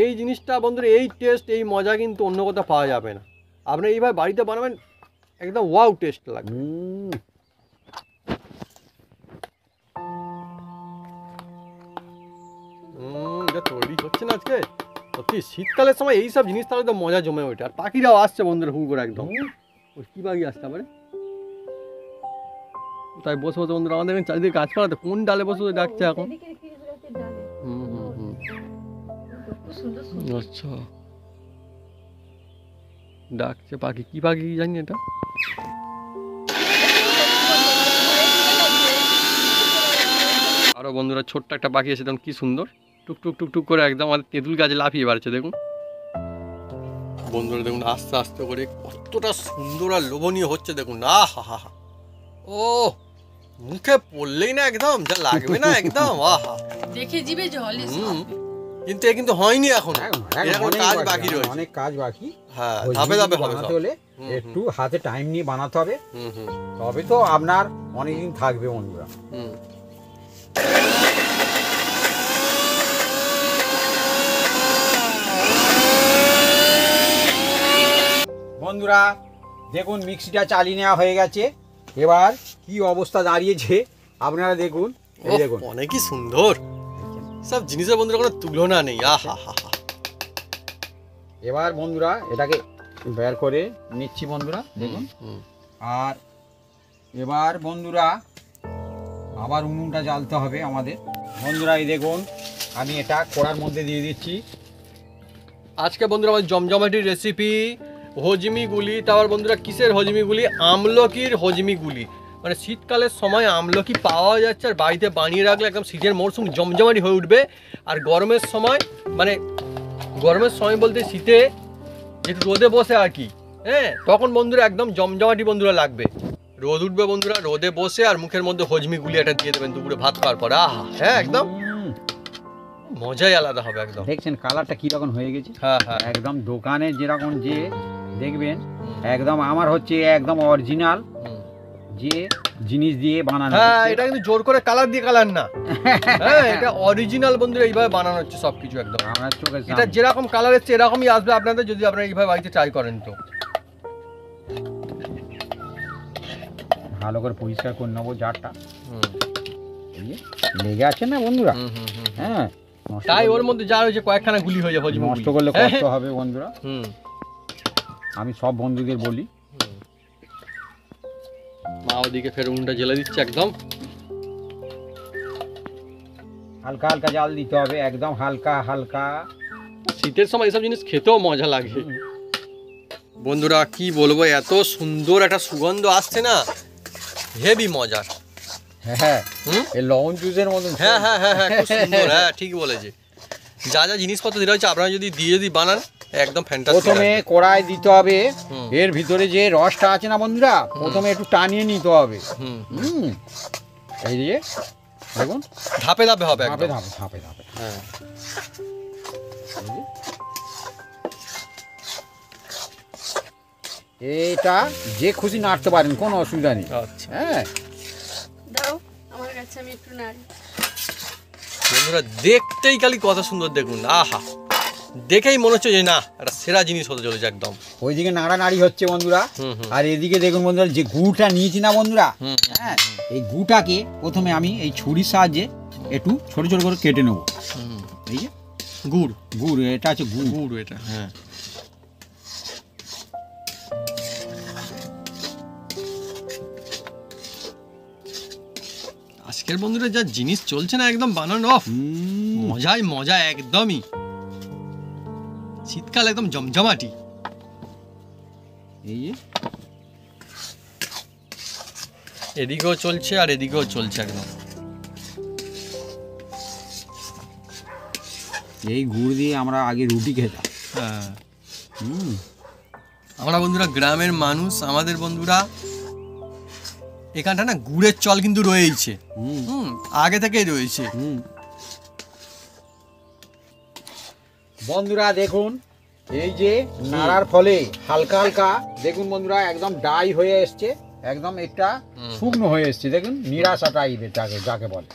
এই জিনিসটা বন্ধুরা, এই টেস্ট, এই মজা কিন্তু অন্য কোথাও পাওয়া যাবে না। আপনি এইভাবে বাড়িতে বানাবেন, একদম ওয়াও টেস্ট লাগবে। যা তৈরি হচ্ছে না আজকে, সত্যি শীতকালের সময় এইসব জিনিস তাহলে তো মজা জমে ওঠে। আর পাখিরাও আসছে বন্ধুরা হু করে একদম। ওই কি পাখি আসতে পারে, তাই বসে বসে বন্ধুরা আমাদের এখানে চারিদিকে গাছপালাতে কোন ডালে বসে বসে ডাকছে এখন। আচ্ছা, ডাকছে পাখি, কি পাখি জানি এটা। আরো বন্ধুরা ছোট্ট একটা পাখি আছে, দেখুন কি সুন্দর, টুক টুক টুক টুক করে একদম আমাদের তেঁতুল গাছে লাফিয়ে বাড়ছে। দেখুন বন্ধুরা, দেখুন আস্তে আস্তে করে কতটা সুন্দর আর লোভনীয় হচ্ছে, দেখুন। হা হা হা, ও মুখে পড়লেই না একদম যা লাগবে না একদম, আহা। দেখে জিভে জল এসে হুম। কিন্তু এ কিন্তু হয়নি এখন, এরকম অনেক কাজ বাকি, বাকি রয়েছে। অনেক কাজ বাকি। হ্যাঁ, ওই ধাপে ধাপে জিনিসগুলো হবে বানাতে সব। হলে একটু হাতে টাইম নিয়ে বানাতে হবে, হুম হুম তবে তো আপনার অনেকদিন থাকবে বন্ধুরা। হুম। বন্ধুরা দেখুন মিক্সিটা চালিয়ে নেওয়া হয়ে গেছে, এবার কি অবস্থা দাঁড়িয়েছে আপনারা দেখুন। এই ওহ, দেখুন অনেকই সুন্দর সব জিনিসের বন্ধুরা, কোনো তুলনা নেই। আহা হা হা। এবার বন্ধুরা এটাকে বের করে নিচ্ছি বন্ধুরা দেখুন। হুম। আর এবার বন্ধুরা আবার উনুনটা জ্বালতে হবে আমাদের। বন্ধুরা এই দেখুন আমি এটা কড়ার মধ্যে দিয়ে দিচ্ছি। আজকে বন্ধুরা আমার জমজমাটির রেসিপি হজমিগুলি। তারপর বন্ধুরা কিসের হজমিগুলি? আমলকির হজমিগুলি। মানে শীতকালের সময় আমলকি পাওয়া যাচ্ছে, আর বাড়িতে বানিয়ে রাখলে একদম শীতের মরশুম জমজমাটি হয়ে উঠবে। আর গরমের সময়, মানে গরমের সময় বলতে শীতে একটু রোদে বসে আর কি, হ্যাঁ, তখন বন্ধুরা একদম জমজমাটি বন্ধুরা লাগবে। রোদ উঠবে বন্ধুরা, রোদে বসে আর মুখের মধ্যে হজমিগুলি একটা দিয়ে দেবেন দুপুরে ভাত খাওয়ার পরে। আহা, হ্যাঁ, একদম মজাই আলাদা হবে একদম। দেখছেন কালারটা কি রকম হয়ে গেছে? হ্যাঁ হ্যাঁ একদম দোকানে যেরকম যে দেখবেন একদম আমার হচ্ছে একদম অরিজিনাল হুম। যে জিনিস দিয়ে বানানো হ্যাঁ, হচ্ছে। এটা কিন্তু জোর করে কালার দিয়ে কালার না, হ্যাঁ, এটা অরিজিনাল বন্ধুরা, এইভাবে বানানো হচ্ছে সবকিছু একদম। আমার চোখের এটা সামনে। যেরকম কালার এসছে এরকমই আসবে আপনাদের, যদি আপনারা এইভাবে বাড়িতে ট্রাই করেন তো। ভালো করে পরিষ্কার করে নেবো জারটা। হুম, এই যে লেগে আছে না বন্ধুরা, হুম, হুম, হুম। হ্যাঁ নষ্ট তাই করলে- ওর মধ্যে যা রয়েছে কয়েকখানা গুলি হয়ে যাবে, নষ্ট করলে কষ্ট হবে বন্ধুরা, হুম আমি সব বন্ধুদের বলি। হুম। মা ওদিকে ফের উনুনটা জ্বেলে দিচ্ছে একদম। হালকা হালকা জাল দিতে হবে, একদম হালকা হালকা। শীতের সময় এসব জিনিস খেতেও মজা লাগে বন্ধুরা, কি বলবো, এত সুন্দর একটা সুগন্ধ আসছে না, হেভি মজার। হ্যাঁ হুম? এই লবণ জুসের মতন। হ্যাঁ হ্যাঁ হ্যাঁ হ্যাঁ, খুব সুন্দর, হ্যাঁ ঠিক বলেছে। যা যা জিনিসপত্র দিতে হচ্ছে আপনারা যদি বানান একদম ফ্যান্টাস্টিক। প্রথমে কড়াই দিতে হবে, হুম। এর ভিতরে যে রসটা আছে না বন্ধুরা, প্রথমে একটু টানিয়ে নিতে হবে। হুম, হুম এই যে দেখুন ধাপে ধাপে হবে ধাপে একদম। ধাপে ধাপে ধাপে। হ্যাঁ, এটা যে খুশি নাড়তে পারেন, কোনো অসুবিধা নেই। আচ্ছা হ্যাঁ দাও আমার কাছে, আমি একটু নাড়ি। বন্ধুরা দেখতেই খালি কত সুন্দর দেখুন, আহা, দেখেই মনে হচ্ছে যে না একটা সেরা জিনিস হতে চলেছে একদম। ওইদিকে নাড়ানাড়ি হচ্ছে বন্ধুরা, হুম হুম আর এদিকে দেখুন বন্ধুরা যে গুড়টা নিয়েছি না বন্ধুরা, হুম, হ্যাঁ এই গুড়টাকে প্রথমে আমি এই ছুরির সাহায্যে একটু ছোট ছোট করে কেটে নেবো। হুম। এই যে গুড় গুড়, এটা হচ্ছে গুড়। গুড় এটা, হ্যাঁ। আজকের বন্ধুরা যা জিনিস চলছে না একদম বানানো, মজাই মজা একদমই। শীতকাল একদম জমজমাটি। এই যে এদিকেও চলছে আর এদিকেও চলছে একদম। এই গুড় দিয়ে আমরা আগে রুটি খেতাম। হ্যাঁ, হুম আমরা বন্ধুরা গ্রামের মানুষ, আমাদের বন্ধুরা এখানটা না গুড়ের চল কিন্তু রয়েছে, হুম হুম, আগে থেকেই রয়েছে। হুম। বন্ধুরা দেখুন এই যে নাড়ার ফলে হালকা হালকা দেখুন বন্ধুরা একদম ডাই হয়ে এসছে, একদম একটা শুকনো হয়ে এসছে, দেখুন নিরাশা টাইপের যাকে যাকে বলে।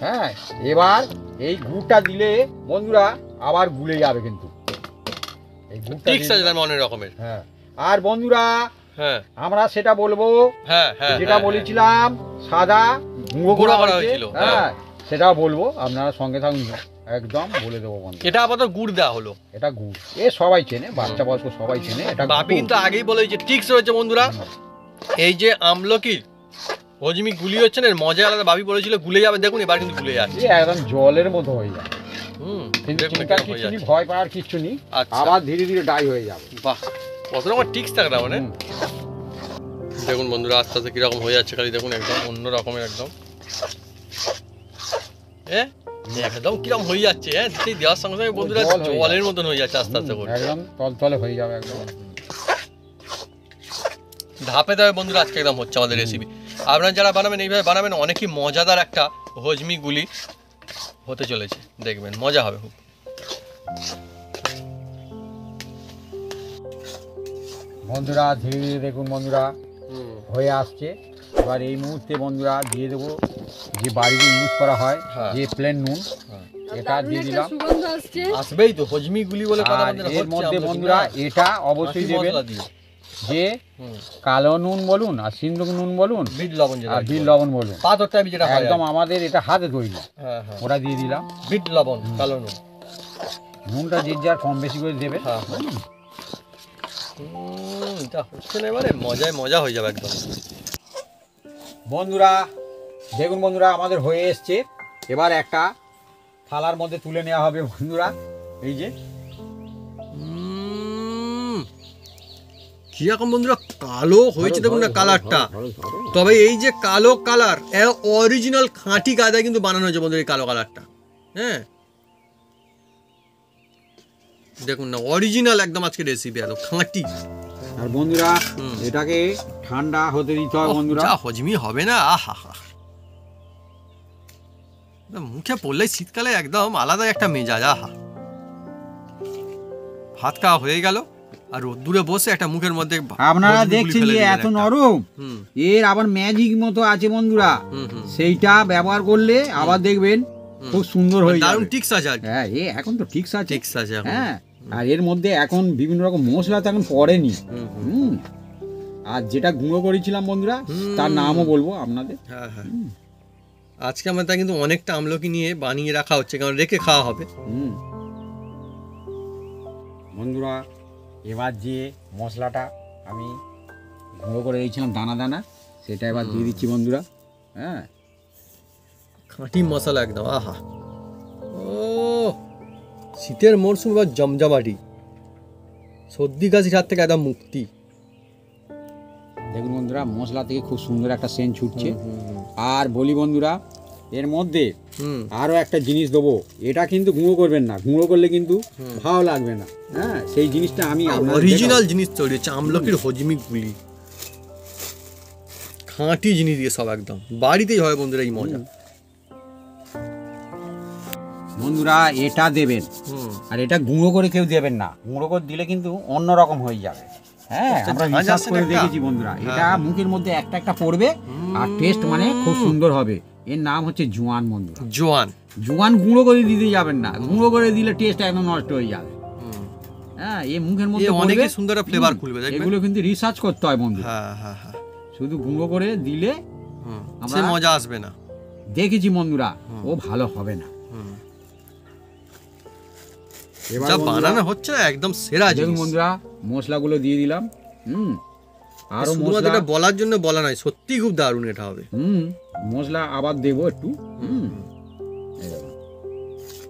হ্যাঁ এবার এই গুড়টা দিলে বন্ধুরা আবার গুলে যাবে কিন্তু এই গুড়টা ঠিক আছে, দিলে- তার অনেক রকমের। হ্যাঁ আর বন্ধুরা হ্যাঁ আমরা সেটা বলবো হ্যাঁ হ্যাঁ, যেটা বলেছিলাম সাদা গুঁড়ো গুঁড়ো করা করা হয়েছে, হয়েছিল, হ্যাঁ সেটাও বলবো, আপনারা সঙ্গে থাকুন, একদম বলে দেবো বন্ধু। এটা আপাতত গুড় দেওয়া হলো। এটা গুড়, এ সবাই চেনে, বাচ্চা বয়স্ক সবাই চেনে এটা বাপি গুড়। কিন্তু আগেই বলেছে, টিক্স রয়েছে বন্ধুরা। এই যে আমলকির হজমি গুলি হচ্ছে না, এর মজা আলাদা। বাপি বলেছিল গুলে যাবে, দেখুন এবার কিন্তু গুলে যাচ্ছে। এ একদম জলের মতো হয়ে যাবে, হুম, কিন্তু দেখুন চিন্তার কিরকম হয়ে কিছু নেই, যাচ্ছে। ভয় পাওয়ার কিছু নেই, আচ্ছা। আবার ধীরে ধীরে ডাই হয়ে যাবে। বাহ, কত রকম টিক্স থাকে না মানে। হুম। দেখুন বন্ধুরা আস্তে আস্তে কিরকম হয়ে যাচ্ছে, খালি দেখুন একদম অন্য রকমের একদম। একদম কিরকম হয়ে যাচ্ছে, হ্যাঁ, সেই দেওয়ার সঙ্গে সঙ্গে বন্ধুরা জল হয়ে জলের মতন হয়ে যাচ্ছে আস্তে আস্তে করে। একদম তলতলে হয়ে যাবে একদম। ধাপে ধাপে বন্ধুরা আজকে একদম হচ্ছে আমাদের রেসিপি। আপনারা যারা বানাবেন এইভাবে বানাবেন, অনেকই মজাদার একটা হজমি গুলি হতে চলেছে, দেখবেন মজা হবে খুব। বন্ধুরা ধীরে ধীরে দেখুন বন্ধুরা হয়ে আসছে। এবার এই মুহূর্তে বন্ধুরা দিয়ে দেবো যে বাড়িতে ইউজ করা হয় হ্যাঁ। যে প্লেন নুন, এটা দিয়ে দিলাম। সুগন্ধ আসছে। আসবেই তো হজমি গুলি বলে কথা, আর আমাদের এর হচ্ছে মধ্যে আমলকি বন্ধুরা না, এটা অবশ্যই মাটি দেবেন মশলা দিয়ে। যে কালো নুন বলুন আর সিন্দুক নুন বলুন বিট লবণ যেটা আর বিট লবণ বলুন, পাথর টাইপ যেটা হয় একদম আমাদের এটা হাতে তৈরি, হ্যাঁ হ্যাঁ, ওটা দিয়ে দিলাম। বিট লবণ কালো নুন, নুনটা যে যার কম বেশি করে দেবে। হ্যাঁ হ্যাঁ। এটা হচ্ছে না, এবারে মজায় মজা হয়ে যাবে একদম। বন্ধুরা দেখুন বন্ধুরা আমাদের হয়ে এসছে। এবার একটা থালার মধ্যে তুলে নেওয়া হবে বন্ধুরা। এই যে কিরকম বন্ধুরা কালো হয়েছে দেখুন না কালারটা, তবে এই যে কালো কালার অরিজিনাল খাঁটি কায়দায় কিন্তু বানানো হয়েছে বন্ধুরা এই কালো কালারটা। হ্যাঁ দেখুন না অরিজিনাল একদম আজকে রেসিপি এত খাঁটি। আর বন্ধুরা এটাকে ঠান্ডা হতে দিতে হবে বন্ধুরা। যা হজমি হবে না, আহা হা, মুখে পড়লেই শীতকালে একদম আলাদা একটা মেজাজ। আহা, ভাত খাওয়া হয়ে গেল আর রোদ্দুরে বসে একটা মুখের মধ্যে আপনারা হজমি গুলি দেখছেন ফেলে যে দিলেন এত একটা। নরম, হুম এর আবার ম্যাজিক মতো আছে বন্ধুরা। হুম হুম, সেইটা ব্যবহার করলে আবার দেখবেন খুব সুন্দর হয়ে দারুণ যাবে। টিক্স আছে আর কি। হ্যাঁ এখন তো ঠিক আছে। টিক্স আছে এখন। হ্যাঁ আর এর মধ্যে এখন বিভিন্ন রকম মশলা তো এখন পড়েনি। হুম হুম, হুম আর যেটা গুঁড়ো করেছিলাম বন্ধুরা তার নামও বলবো আপনাদের। হ্যাঁ হ্যাঁ। আজকে আমরা তা কিন্তু অনেকটা আমলকি নিয়ে বানিয়ে রাখা হচ্ছে, কারণ রেখে খাওয়া হবে। হুম বন্ধুরা এবার যে মশলাটা আমি গুঁড়ো করে দিয়েছিলাম দানা দানা, সেটা এবার দিয়ে দিচ্ছি বন্ধুরা। হ্যাঁ খাঁটি মশলা একদম। আহা, ও শীতের মরশুম বা জমজমাটি, সর্দি কাশির হাত থেকে একদম মুক্তি। দেখুন বন্ধুরা মশলা থেকে খুব সুন্দর একটা সেন্ট ছুটছে। আর বলি বন্ধুরা এর মধ্যে হুম আরও একটা জিনিস দেবো, এটা কিন্তু গুঁড়ো করবেন না, গুঁড়ো করলে কিন্তু ভালো লাগবে না। হ্যাঁ সেই জিনিসটা আমি আপনাদের অরিজিনাল দেখাবো। জিনিস তৈরি হচ্ছে আমলকির হজমি গুলি, খাঁটি জিনিস দিয়ে সব একদম বাড়িতেই হয় বন্ধুরা এই মজা। বন্ধুরা এটা দেবেন হুম আর এটা গুঁড়ো করে কেউ দেবেন না, গুঁড়ো করে দিলে কিন্তু অন্যরকম হয়ে যাবে। হ্যাঁ আমরা ঝাঁঝ রিসার্চ আসছে করে না একটা? দেখেছি বন্ধুরা, এটা মুখের মধ্যে একটা একটা পড়বে আর টেস্ট মানে খুব সুন্দর হবে। এর নাম হচ্ছে জোয়ান বন্ধুরা। জোয়ান। জোয়ান গুঁড়ো করে দিতে যাবেন না, গুঁড়ো করে দিলে টেস্ট একদম নষ্ট হয়ে যাবে। হুম, হ্যাঁ এই মুখের এ মধ্যে অনেকই পড়বে। সুন্দর ফ্লেভার খুলবে দেখবেন। এগুলো কিন্তু রিসার্চ করতে হয় বন্ধু, হ্যাঁ হ্যাঁ হ্যাঁ, শুধু গুঁড়ো করে দিলে হুম, আমরা- সে মজা আসবে না। দেখেছি বন্ধুরা ও ভালো হবে না। হুম, এবার যা বন্ধুরা, বানানো হচ্ছে একদম সেরা দেখুন জিনিস। বন্ধুরা মশলাগুলো দিয়ে দিলাম। আরো শুধুমাত্র মশলা, এটা বলার জন্য বলা নয়, সত্যি খুব দারুণ এটা হবে। মশলা আবার দেবো একটু। এই দেখুন।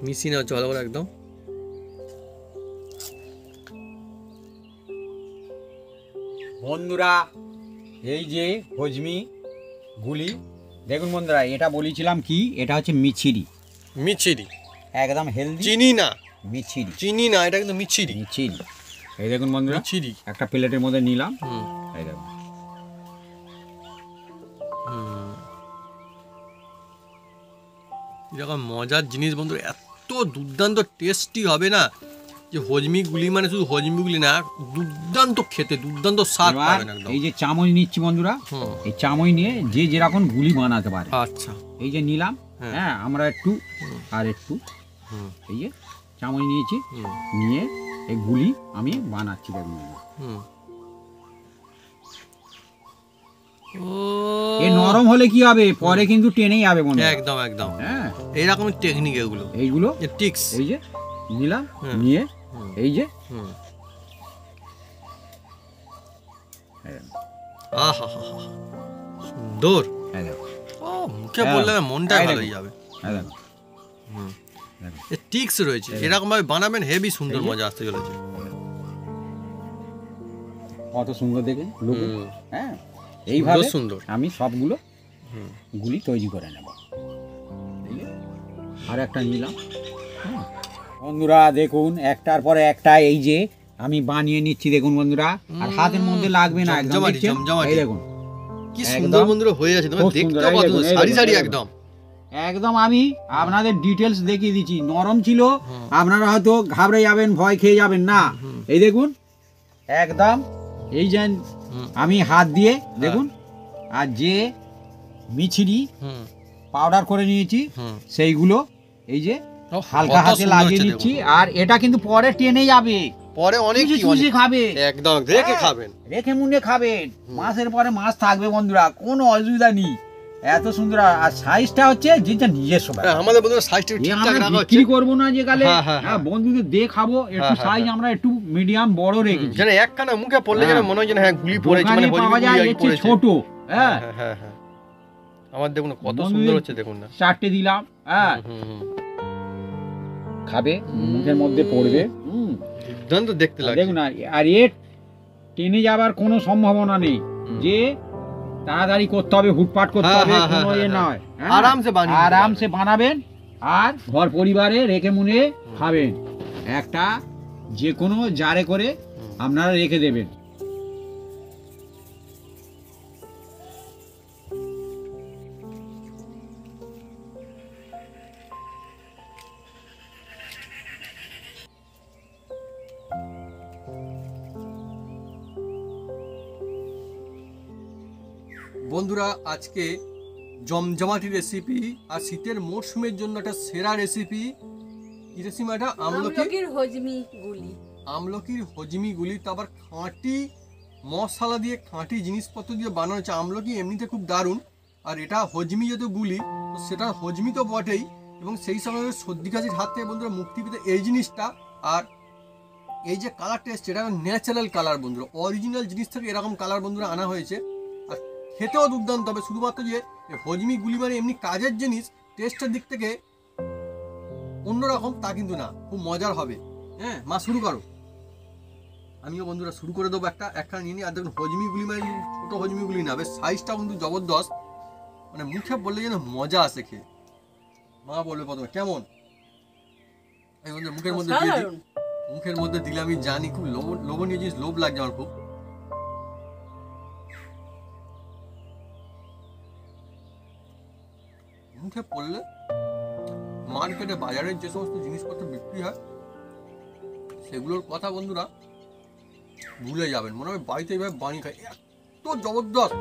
মিশিয়ে নেওয়া জল করে একদম। বন্ধুরা এই যে হজমি গুলি দেখুন বন্ধুরা, এটা বলেছিলাম কি, এটা হচ্ছে মিছিরি, মিছিরি, একদম হেলদি চিনি না, মিছিরি। চিনি না, এটা কিন্তু মিছিরি। মিছিরি এই দেখুন বন্ধুরা, মিছিরি। একটা প্লেটের মধ্যে নিলাম। হুম, এই দেখুন হুম। এরকম মজার জিনিস বন্ধু, এত দুর্দান্ত টেস্টি হবে না যে হজমি গুলি মানে শুধু হজমি গুলি না, দুর্দান্ত খেতে, দুর্দান্ত স্বাদ এবার পাবেন একদম। এই যে চামচ নিচ্ছি বন্ধুরা, হুম, এই চামচ নিয়ে যে যেরকম গুলি বানাতে পারে। আচ্ছা। এই যে নিলাম, হ্যাঁ। হ্যাঁ আমরা একটু আর একটু, হুম, এই যে চামচ নিয়েছি, হুম, নিয়ে এই গুলি আমি বানাচ্ছি দেখুন। হুম। ও এ নরম হলে কি হবে, পরে কিন্তু টেনেই যাবে বন্ধু। একদম একদম হ্যাঁ এইরকম টেকনিক এগুলো, এইগুলো টিক্স। এই যে নিলাম, হুম। নিয়ে হুম, এই যে হুম। এই আহা হা হা, সুন্দর। দেখো, ও মুখে বললে না মনটাই এই ভালো দেখো। হয়ে যাবে। এই দেখো, হুম, দেখো। এর টিক্স রয়েছে, এরকম ভাবে বানাবেন হেভি সুন্দর এই যে। মজা আসতে চলেছে। কত সুন্দর দেখে লোক। হুম, হ্যাঁ এইভাবে সুন্দর। আমি সবগুলো হুম, গুলি তৈরি করে নেব। এই যে, আর একটা নিলাম। হ্যাঁ। বন্ধুরা দেখুন একটার পরে একটা এই যে আমি বানিয়ে নিচ্ছি দেখুন বন্ধুরা, আর হাতের মধ্যে লাগবে না একদম, জমজমাটি, দেখছেন? জমজমাটি। এই দেখুন কি সুন্দর একদম। বন্ধুরা হয়ে আছে, তোমার খুব দেখতে সুন্দর, এই কত দেখুন, এই সারি দেখুন, সারি এই দেখুন। একদম। একদম আমি আপনাদের ডিটেলস দেখিয়ে দিচ্ছি। নরম ছিল, হুম। আপনারা হয়তো ঘাবড়ে যাবেন, ভয় খেয়ে যাবেন না। হুম। এই দেখুন একদম, এই যে হুম। আমি হাত দিয়ে দেখুন, আর যে মিছরি হুম। পাউডার করে নিয়েছি হুম। সেইগুলো এই যে ও, হালকা কত হাতে সুন্দর লাগিয়ে হচ্ছে নিচ্ছি। দেখুন। আর এটা কিন্তু পরে টেনে যাবে, পরে অনেক চুষে কি চুষে খাবে, একদম রেখে হ্যাঁ, খাবেন। রেখে মুন্ডে খাবেন। হুম। মাসের পরে মাছ থাকবে বন্ধুরা, কোনো অসুবিধা নেই। এত সুন্দর, আর সাইজটা হচ্ছে যেটা নিজস্ব ব্যাপার। হ্যাঁ, আমাদের বন্ধুরা সাইজটা এ ঠিকঠাক আমরা রাখা হচ্ছে, বিক্রি করবো না যে গেলে, হ্যাঁ, হ্যাঁ, হ্যাঁ, বন্ধুদের দিয়ে খাবো, একটু হ্যাঁ, সাইজ হ্যাঁ। আমরা একটু মিডিয়াম বড় রেখেছি। যেন একখানা মুখে পড়লে যেন হ্যাঁ। মনে হয় যেন হ্যাঁ গুলি পড়েছে, দোকানে মানে পাওয়া হজমি যায় গুলি এর চেয়ে পড়েছে। ছোট, হ্যাঁ, হ্যাঁ, হ্যাঁ, হ্যাঁ। আমার দেখুন কত বন্ধুদের সুন্দর হচ্ছে দেখুন না। 4টে দিলাম, হ্যাঁ, হুম, হুম, হুম। খাবে, মুখের মধ্যে পড়বে। দুর্দান্ত দেখতে লাগছে। দেখুন, আর এর টেনে যাবার কোনো সম্ভাবনা নেই, হুম। যে তাড়াতাড়ি করতে হবে, হুটপাট করতে হ্যাঁ, হবে, হ্যাঁ, কোনো হ্যাঁ, ইয়ে হ্যাঁ। নয়। হ্যাঁ, আরামসে বানিয়ে নিতে আরামসে বানাবেন, আর ঘর পরিবারে রেখে মুনে খাবেন। একটা যে কোনো জারে করে আপনারা রেখে দেবেন। বন্ধুরা আজকে জমজমাটি রেসিপি আর শীতের মরশুমের জন্য একটা সেরা রেসিপি। কি রেসিপি এটা? আমলকির হজমি গুলি। আমলকির হজমি গুলি, তো আবার খাঁটি মশলা দিয়ে, খাঁটি জিনিসপত্র দিয়ে বানানো হচ্ছে। আমলকি এমনিতে খুব দারুণ, আর এটা হজমি যেহেতু গুলি, তো সেটা হজমি তো বটেই, এবং সেই সময় সর্দি কাশির হাত থেকে বন্ধুরা মুক্তি পেতে এই জিনিসটা। আর এই যে কালারটা এসছে, এটা ন্যাচারাল কালার বন্ধুরা, অরিজিনাল জিনিস থেকে এরকম কালার বন্ধুরা আনা হয়েছে। আর খেতেও দুর্দান্ত হবে। শুধুমাত্র যে হজমি গুলি মানে এমনি কাজের জিনিস, টেস্টের দিক থেকে অন্যরকম তা কিন্তু না, খুব মজার হবে। হ্যাঁ মা, শুরু করো। আমিও বন্ধুরা শুরু করে দেবো। একটা নিয়ে নিই। আর দেখুন হজমি গুলি মানে ছোট হজমি গুলি না, বেশ সাইজটা কিন্তু জবরদস্ত, মানে মুখে বললে যেন মজা আসে খেয়ে। মা বলবে প্রথমে কেমন, এই বন্ধু মুখের মধ্যে দিয়ে দিই। অসাধারণ। মুখের মধ্যে দিলে আমি জানি খুব লোভনীয় জিনিস, লোভ লাগছে আমার খুব। মুখে পড়লে মার্কেটে বাজারের যে সমস্ত জিনিসপত্র বিক্রি হয় সেগুলোর কথা বন্ধুরা ভুলে যাবেন। মনে হয় বাড়িতে এইভাবে বানিয়ে খাই, এত জবরদস্ত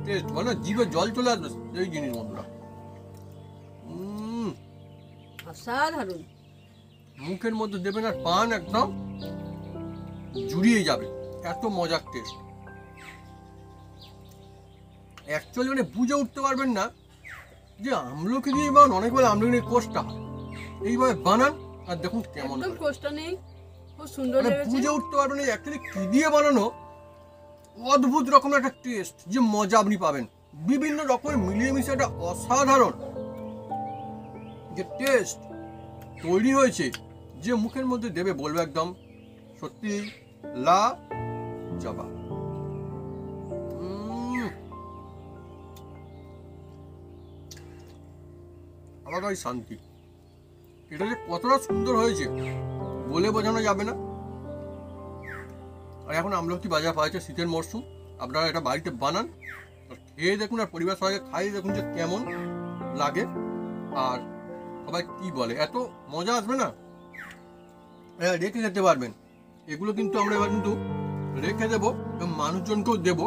টেস্ট, মানে জিভে জল চলে আসবে সেই জিনিস বন্ধুরা। অসাধারণ। মুখের মধ্যে দেবেন আর পান একদম জুড়িয়ে যাবে, এত মজার টেস্ট। অ্যাকচুয়ালি মানে বুঝে উঠতে পারবেন না যে আমলকি দিয়ে বানান। অনেক বলে আমলকি নিয়ে কোষটা হয়, এইভাবে বানান আর দেখুন কেমন একদম হয়। কষ্ট নেই, খুব সুন্দর মানে লেগেছে। বুঝে উঠতে পারবেন না অ্যাকচুয়ালি কি দিয়ে বানানো। অদ্ভুত রকমের একটা টেস্ট, যে মজা আপনি পাবেন, বিভিন্ন রকমের মিলিয়ে মিশে একটা অসাধারণ যে টেস্ট তৈরি হয়েছে, যে মুখের মধ্যে দেবে বলবে একদম সত্যি লা জবা। আলাদাই শান্তি। এটা যে কতটা সুন্দর হয়েছে বলে বোঝানো যাবে না। আর এখন আমলকি বাজার পাওয়া যাচ্ছে, শীতের মরশুম, আপনারা এটা বাড়িতে বানান আর খেয়ে দেখুন, আর পরিবার সবাইকে খাইয়ে দেখুন যে কেমন লাগে আর সবাই কি বলে। এত মজা আসবে না, রেখে খেতে পারবেন। এগুলো কিন্তু আমরা এবার কিন্তু রেখে দেবো এবং মানুষজনকেও দেবো।